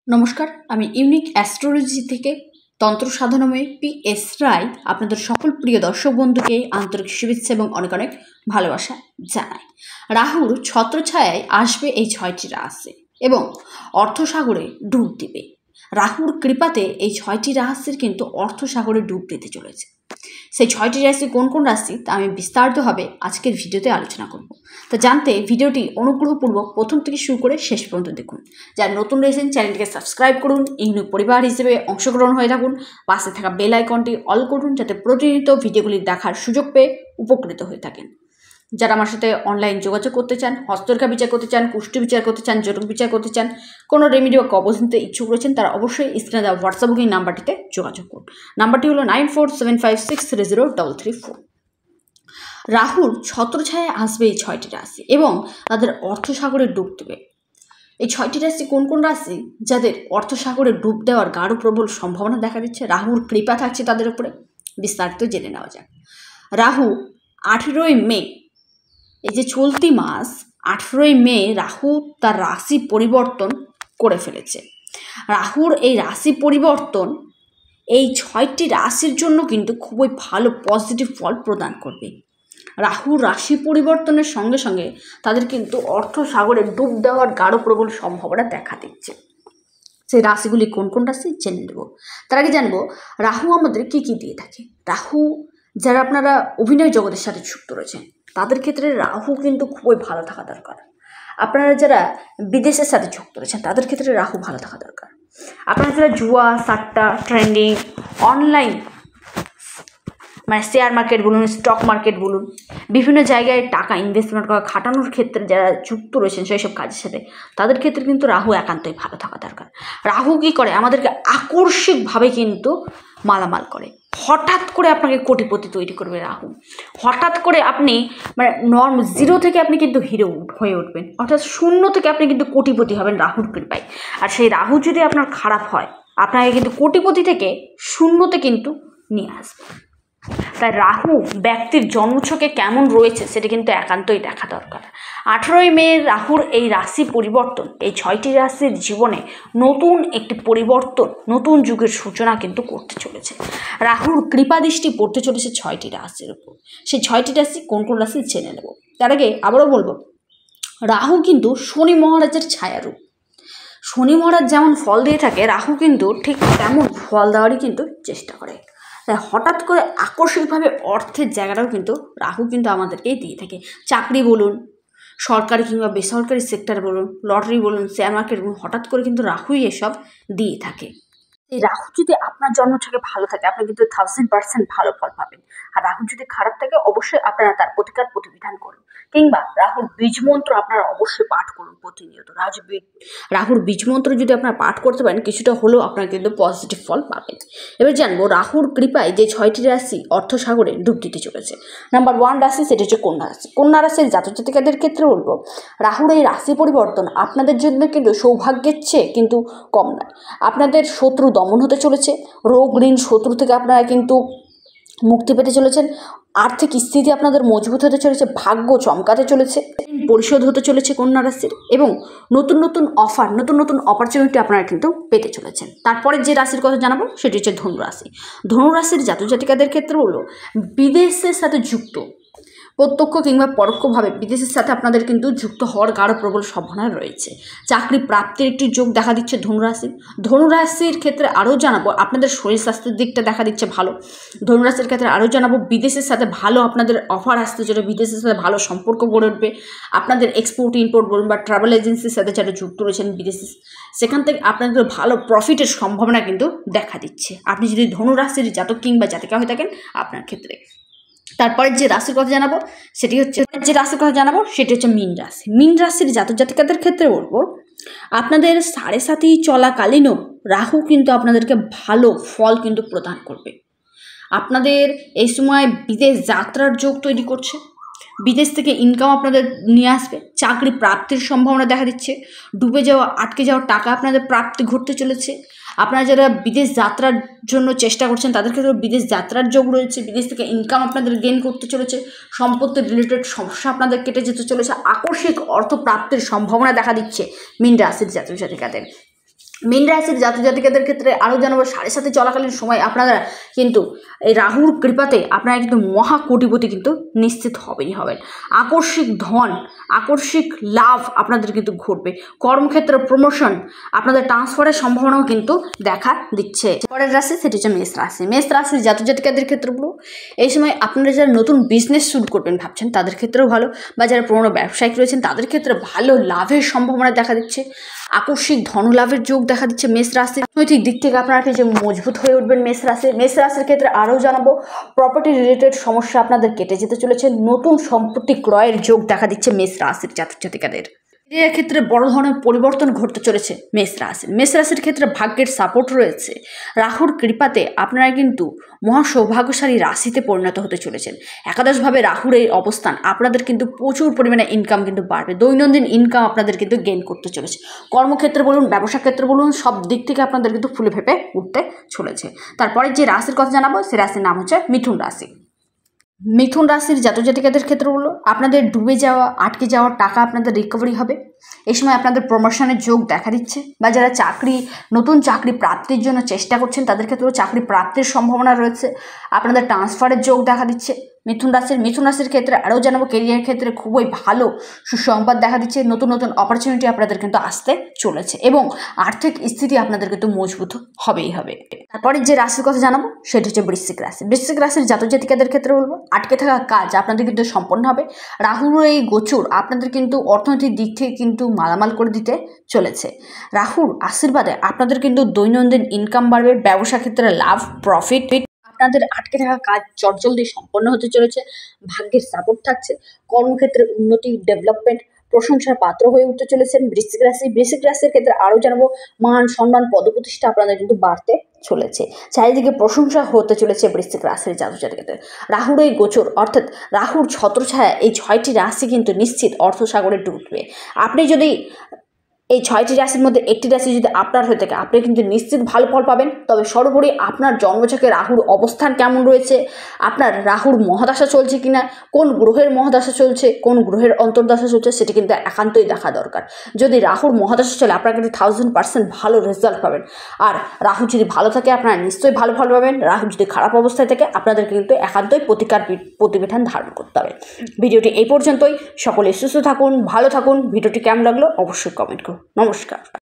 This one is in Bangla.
নমস্কার, আমি ইউনিক অ্যাস্ট্রোলজি থেকে তন্ত্র সাধনাময়ী PS রায় আপনাদের সকল প্রিয় দর্শক বন্ধুকে আন্তরিক শুভেচ্ছা এবং অনেক অনেক ভালোবাসা জানাই। রাহুর ছত্রছায়ায় আসবে এই 6টি রাশি এবং অর্থসাগরে ডুব দিবে। রাহুর কৃপাতে এই 6টি রাশির কিন্তু অর্থসাগরে ডুব দিতে চলেছে। সেই 6টি রাশি কোন কোন রাশি তা আমি বিস্তারিতভাবে আজকের ভিডিওতে আলোচনা করব। তো জানতে ভিডিওটি অনুগ্রহপূর্বক প্রথম থেকে শুরু করে শেষ পর্যন্ত দেখুন। যারা নতুন রয়েছেন চ্যানেলটিকে সাবস্ক্রাইব করুন, ইউনিক পরিবার হিসেবে অংশগ্রহণ হয়ে থাকুন, পাশে থাকা বেল আইকনটি অল করুন যাতে প্রতিনিয়ত ভিডিওগুলি দেখার সুযোগ পেয়ে উপকৃত হয়ে থাকেন। যারা আমার সাথে অনলাইন যোগাযোগ করতে চান, হস্তরেখা বিচার করতে চান, কুষ্টি বিচার করতে চান, জটক বিচার করতে চান, কোনো রেমেডি বা কবজ নিতে ইচ্ছুক রয়েছেন, তারা অবশ্যই স্ক্রিনে দেওয়া হোয়াটসঅ্যাপ বুকিং নাম্বারটিতে যোগাযোগ করুন। নাম্বারটি হলো 9475630334। রাহুর ছত্রছায়ায় আসবে এই 6টি রাশি এবং তাদের অর্থসাগরে ডুব দেবে। এই 6টি রাশি কোন কোন রাশি যাদের অর্থসাগরে ডুব দেওয়ার গাঢ় প্রবল সম্ভাবনা দেখা দিচ্ছে, রাহুর কৃপা থাকছে তাদের উপরে, বিস্তারিত জেনে নেওয়া যাক। রাহু 18ই মে, এই যে চলতি মাস 18ই মে রাহু তার রাশি পরিবর্তন করে ফেলেছে। রাহুর এই রাশি পরিবর্তন এই 6টি রাশির জন্য কিন্তু খুবই ভালো পজিটিভ ফল প্রদান করবে। রাহুর রাশি পরিবর্তনের সঙ্গে সঙ্গে তাদের কিন্তু অর্থসাগরে ডুব দেওয়ার গাঢ় প্রবল সম্ভাবনা দেখা দিচ্ছে। সেই রাশিগুলি কোন কোন রাশি জেনে নেব। তার আগে জানবো রাহু আমাদের কি কি দিয়ে থাকে। রাহু, যারা আপনারা অভিনয় জগতের সাথে যুক্ত রয়েছেন তাদের ক্ষেত্রে রাহু কিন্তু খুবই ভালো থাকা দরকার। আপনারা যারা বিদেশের সাথে যুক্ত রয়েছেন তাদের ক্ষেত্রে রাহু ভালো থাকা দরকার। আপনারা যারা জুয়া, সাট্টা, ট্রেন্ডিং, অনলাইন মানে শেয়ার মার্কেট বলুন, স্টক মার্কেট বলুন, বিভিন্ন জায়গায় টাকা ইনভেস্টমেন্ট করা, খাটানোর ক্ষেত্রে যারা যুক্ত রয়েছেন সেই সব কাজের সাথে, তাদের ক্ষেত্রে কিন্তু রাহু একান্তই ভালো থাকা দরকার। রাহু কী করে, আমাদেরকে আকস্মিকভাবে কিন্তু মালামাল করে। হঠাৎ করে আপনাকে কোটিপতি তৈরি করবে রাহু। হঠাৎ করে আপনি মানে জিরো থেকে আপনি কিন্তু হিরো হয়ে উঠবেন, অর্থাৎ শূন্য থেকে আপনি কিন্তু কোটিপতি হবেন রাহুর কৃপায়। আর সেই রাহু যদি আপনার খারাপ হয়, আপনাকে কিন্তু কোটিপতি থেকে শূন্যতে কিন্তু নিয়ে আসবে। তাই রাহু ব্যক্তির জন্মছকে কেমন রয়েছে সেটা কিন্তু একান্তই দেখা দরকার। 18ই মে রাহুর এই রাশি পরিবর্তন এই 6টি রাশির জীবনে নতুন একটি পরিবর্তন, নতুন যুগের সূচনা কিন্তু করতে চলেছে। রাহুর কৃপাদৃষ্টি পড়তে চলেছে 6টি রাশির উপর। সেই 6টি রাশি কোন কোন রাশি জেনে নেব। তার আগে আবারও বলবো, রাহু কিন্তু শনি মহারাজের ছায়ারূপ। শনি মহারাজ যেমন ফল দিয়ে থাকে, রাহু কিন্তু ঠিক তেমন ফল দেওয়ারই কিন্তু চেষ্টা করে। তাই হঠাৎ করে আকস্মিকভাবে অর্থের জায়গাটাও কিন্তু রাহু কিন্তু আমাদেরকেই দিয়ে থাকে। চাকরি বলুন, সরকারি কিংবা বেসরকারি সেক্টর বলুন, লটারি বলুন, শেয়ার মার্কেট বলুন, হঠাৎ করে কিন্তু রাহুই এসব দিয়ে থাকে। এই রাহু যদি আপনার জন্মছকে ভালো থাকে, আপনি কিন্তু 1000% ভালো ফল পাবেন। আর রাহু যদি খারাপ থাকে, অবশ্যই আপনারা তার প্রতিকার প্রতিবিধান করুন, কিংবা রাহুর বীজ মন্ত্র আপনারা অবশ্যই পাঠ করুন প্রতিনিয়ত। রাহুর বীজ মন্ত্র যদি আপনারা পাঠ করতে পারেন, কিছুটা হলেও আপনারা কিন্তু পজিটিভ ফল পাবেন। এবার জানবো রাহুর কৃপায় যে 6টি রাশি অর্থসাগরে ডুব দিতে চলেছে। নাম্বার 1 রাশি, সেটা হচ্ছে কন্যা রাশি। কন্যা রাশির জাতক জাতিকাদের ক্ষেত্রে বলবো, রাহুর এই রাশি পরিবর্তন আপনাদের জন্য কিন্তু সৌভাগ্যের চেয়ে কিন্তু কম নয়। আপনাদের শত্রু দমন হতে চলেছে, রোগ ঋণ শত্রু থেকে আপনারা কিন্তু মুক্তি পেতে চলেছেন, আর্থিক স্থিতি আপনাদের মজবুত হতে চলেছে, ভাগ্য চমকাতে চলেছে, পরিশোধ হতে চলেছে কন্যা রাশির, এবং নতুন নতুন অফার, নতুন নতুন অপরচুনিটি আপনারা কিন্তু পেতে চলেছেন। তারপরে যে রাশির কথা জানাবো সেটি হচ্ছে ধনু রাশি। ধনু রাশির জাতক জাতিকাদের ক্ষেত্রে হলো বিদেশের সাথে যুক্ত, প্রত্যক্ষ কিংবা পরোক্ষভাবে বিদেশের সাথে আপনাদের কিন্তু যুক্ত হওয়ার গাঢ় প্রবল সম্ভাবনা রয়েছে। চাকরি প্রাপ্তির একটি যোগ দেখা দিচ্ছে ধনুরাশি। ধনুরাশির ক্ষেত্রে আরও জানাবো আপনাদের শরীর স্বাস্থ্যের দিকটা দেখা দিচ্ছে ভালো। ধনুরাশির ক্ষেত্রে আরও জানাবো বিদেশের সাথে ভালো আপনাদের অফার আসতে, যেটা বিদেশের সাথে ভালো সম্পর্ক গড়ে উঠবে। আপনাদের এক্সপোর্ট ইম্পোর্ট বলুন বা ট্রাভেল এজেন্সির সাথে যারা যুক্ত রয়েছেন বিদেশে, সেখান থেকে আপনাদের ভালো প্রফিটের সম্ভাবনা কিন্তু দেখা দিচ্ছে, আপনি যদি ধনুরাশির জাতক কিংবা জাতিকা হয়ে থাকেন আপনার ক্ষেত্রে। তারপরে যে রাশির কথা জানাবো সেটি হচ্ছে মীন রাশি। মীন রাশির জাতক জাতিকাদের ক্ষেত্রে বলবো, আপনাদের 7.5 চলাকালীনও রাহু কিন্তু আপনাদেরকে ভালো ফল কিন্তু প্রদান করবে। আপনাদের এই সময় বিদেশ যাত্রার যোগ তৈরি করছে, বিদেশ থেকে ইনকাম আপনাদের নিয়ে আসবে, চাকরি প্রাপ্তির সম্ভাবনা দেখা দিচ্ছে, ডুবে যাওয়া আটকে যাওয়া টাকা আপনাদের প্রাপ্তি ঘটতে চলেছে। আপনারা যারা বিদেশ যাত্রার জন্য চেষ্টা করছেন তাদের ক্ষেত্রে বিদেশ যাত্রার যোগ রয়েছে, বিদেশ থেকে ইনকাম আপনাদের গেইন করতে চলেছে, সম্পত্তি রিলেটেড সমস্যা আপনাদের কেটে যেতে চলেছে, আকস্মিক অর্থ প্রাপ্তির সম্ভাবনা দেখা দিচ্ছে মীন রাশির জাতক জাতিকাদের। মীন রাশির জাতজাতিকাদের ক্ষেত্রে আরও জানাবো 7.5 চলাকালীন সময় আপনারা কিন্তু এই রাহুর কৃপাতে আপনারা কিন্তু মহা কোটিপতি কিন্তু নিশ্চিত হবেন। আকস্মিক ধন, আকস্মিক লাভ আপনাদের কিন্তু ঘটবে। কর্মক্ষেত্রে প্রমোশন, আপনাদের ট্রান্সফারের সম্ভাবনাও কিন্তু দেখা দিচ্ছে। পরের রাশি সেটি হচ্ছে মেষ রাশি। মেষ রাশির জাতজাতিকাদের ক্ষেত্রে বলবো এই সময় আপনারা যারা নতুন বিজনেস শুরু করবেন ভাবছেন তাদের ক্ষেত্রেও ভালো, বা যারা পুরোনো ব্যবসায়িক রয়েছেন তাদের ক্ষেত্রে ভালো লাভের সম্ভাবনা দেখা দিচ্ছে। আকস্মিক ধনলাভের যোগ দেখা দিচ্ছে মেষ রাশি। অর্থনৈতিক দিক থেকে আপনারা কিছু মজবুত হয়ে উঠবেন মেষ রাশি। মেষ রাশির ক্ষেত্রে আরও জানাবো প্রপার্টি রিলেটেড সমস্যা আপনাদের কেটে যেতে চলেছে। নতুন সম্পত্তি ক্রয়ের যোগ দেখা দিচ্ছে মেষ রাশির জাতজাতিকাদের। এর ক্ষেত্রে বড় ধরনের পরিবর্তন ঘটতে চলেছে মেষ রাশির। মেষ রাশির ক্ষেত্রে ভাগ্যের সাপোর্ট রয়েছে। রাহুর কৃপাতে আপনারা কিন্তু মহা সৌভাগ্যশালী রাশিতে পরিণত হতে চলেছেন। একাদশভাবে রাহুর এই অবস্থান আপনাদের কিন্তু প্রচুর পরিমাণে ইনকাম কিন্তু বাড়বে। দৈনন্দিন ইনকাম আপনাদের কিন্তু গেইন করতে চলেছে। কর্মক্ষেত্রে বলুন, ব্যবসা ক্ষেত্রে বলুন, সব দিক থেকে আপনাদের কিন্তু ফুলে ফেঁপে উঠতে চলেছে। তারপরে যে রাশির কথা জানাবো সে রাশির নাম হচ্ছে মিথুন রাশি। মিথুন রাশির জাতজাতিকাদের ক্ষেত্রে হলো আপনাদের ডুবে যাওয়া, আটকে যাওয়ার টাকা আপনাদের রিকভারি হবে। এই সময় আপনাদের প্রমোশনের যোগ দেখা দিচ্ছে, বা যারা নতুন চাকরি প্রাপ্তির জন্য চেষ্টা করছেন তাদের ক্ষেত্রেও চাকরি প্রাপ্তির সম্ভাবনা রয়েছে। আপনাদের ট্রান্সফারের যোগ দেখা দিচ্ছে মিথুন রাশির ক্ষেত্রে। আরও জানাবো কেরিয়ার ক্ষেত্রে খুবই ভালো সুসংবাদ দেখা দিচ্ছে। নতুন নতুন অপরচুনিটি আপনাদের কিন্তু আসতে চলেছে এবং আর্থিক স্থিতি আপনাদের কিন্তু মজবুত হবেই হবে। তারপরে যে রাশির কথা জানাবো সেটা হচ্ছে বৃশ্চিক রাশি। বৃশ্চিক রাশির জাতজাতিকাদের ক্ষেত্রে বলবো আটকে থাকা কাজ আপনাদের কিন্তু সম্পন্ন হবে। রাহুর এই গোচর আপনাদের কিন্তু অর্থনৈতিক দিক থেকে কিন্তু মালামাল করে দিতে চলেছে। রাহুর আশীর্বাদে আপনাদের কিন্তু দৈনন্দিন ইনকাম বাড়বে। ব্যবসা ক্ষেত্রে লাভ, প্রফিট, আপনাদের আটকে থাকা কাজ চটজলদি সম্পন্ন হতে চলেছে। ভাগ্যের সাপোর্ট থাকছে। কর্মক্ষেত্রে উন্নতি, ডেভেলপমেন্ট, প্রশংসার পাত্র হয়ে উঠতে চলেছেন বৃশ্চিক রাশি। বৃশ্চিক রাশির ক্ষেত্রে আরও জানাবো মান সম্মান, পদপ্রতিষ্ঠা আপনাদের কিন্তু বাড়তে চলেছে। চারিদিকে প্রশংসা হতে চলেছে বৃশ্চিক রাশির জাতজাতিকাদের। রাহুর এই গোচর অর্থাৎ রাহুর ছত্রছায়া এই 6টি রাশি কিন্তু নিশ্চিত অর্থসাগরে ডুববে। আপনি যদি এই 6টি রাশির মধ্যে একটি রাশি যদি আপনার হয়ে থাকে আপনি কিন্তু নিশ্চিত ভালো ফল পাবেন। তবে সর্বোপরি আপনার জন্মছকে রাহুর অবস্থান কেমন রয়েছে, আপনার রাহুর মহাদশা চলছে কিনা, কোন গ্রহের মহাদশা চলছে, কোন গ্রহের অন্তর্দশা চলছে সেটি কিন্তু একান্তই দেখা দরকার। যদি রাহুর মহাদশা চলে আপনারা কিন্তু 1000% ভালো রেজাল্ট পাবেন। আর রাহু যদি ভালো থাকে আপনারা নিশ্চয়ই ভালো ফল পাবেন। রাহু যদি খারাপ অবস্থায় থাকে আপনাদের কিন্তু একান্তই প্রতিবিধান ধারণ করতে হবে। ভিডিওটি এই পর্যন্তই। সকলে সুস্থ থাকুন, ভালো থাকুন। ভিডিওটি কেমন লাগলো অবশ্যই কমেন্ট করুন। নমস্কার।